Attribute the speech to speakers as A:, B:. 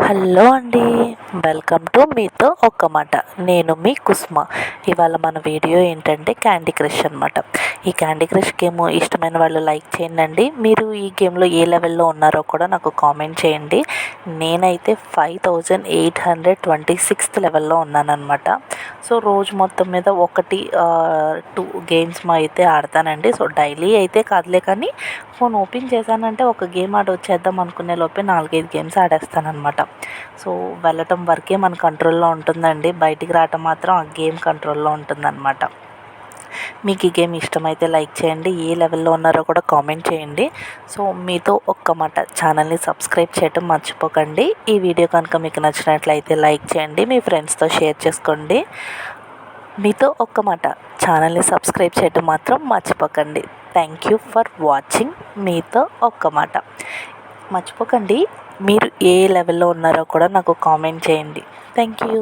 A: Hello అండి, welcome to మీతో ఒక్క మాట. నేను మీ కుస్మ. ఇవాళ మన వీడియో ఏంటంటే క్యాండీ క్రష్ అనమాట. ఈ క్యాండీ క్రష్ గేమ్ ఇష్టమైన వాళ్ళు లైక్ చేయండి. మీరు ఈ గేమ్లో ఏ లెవెల్లో ఉన్నారో కూడా నాకు కామెంట్ చేయండి. నేనైతే 5826 లెవెల్లో ఉన్నానన్నమాట. సో రోజు మొత్తం మీద 2 గేమ్స్ అయితే ఆడతానండి. సో డైలీ అయితే కాదులే, కానీ ఫోన్ ఓపెన్ చేశానంటే ఒక గేమ్ ఆడి వచ్చేద్దాం అనుకునే లోపే 4-5 గేమ్స్ ఆడేస్తానమాట. సో వెళ్ళటం వరకే మన కంట్రోల్లో ఉంటుందండి, బయటికి రావటం మాత్రం ఆ గేమ్ కంట్రోల్లో ఉంటుందన్నమాట. మీకు ఈ గేమ్ ఇష్టమైతే లైక్ చేయండి, ఏ లెవెల్లో ఉన్నారో కూడా కామెంట్ చేయండి. సో మీతో ఒక్క మాట ఛానల్ని సబ్స్క్రైబ్ చేయటం మర్చిపోకండి. ఈ వీడియో కనుక మీకు నచ్చినట్లయితే లైక్ చేయండి, మీ ఫ్రెండ్స్తో షేర్ చేసుకోండి. మీతో ఒక్క మాట ఛానల్ని సబ్స్క్రైబ్ చేయటం మాత్రం మర్చిపోకండి. థ్యాంక్ యూ ఫర్ వాచింగ్ మీతో ఒక్క మాట. మర్చిపోకండి, మీరు ఏ లెవెల్లో ఉన్నారో కూడా నాకు కామెంట్ చేయండి. Thank you.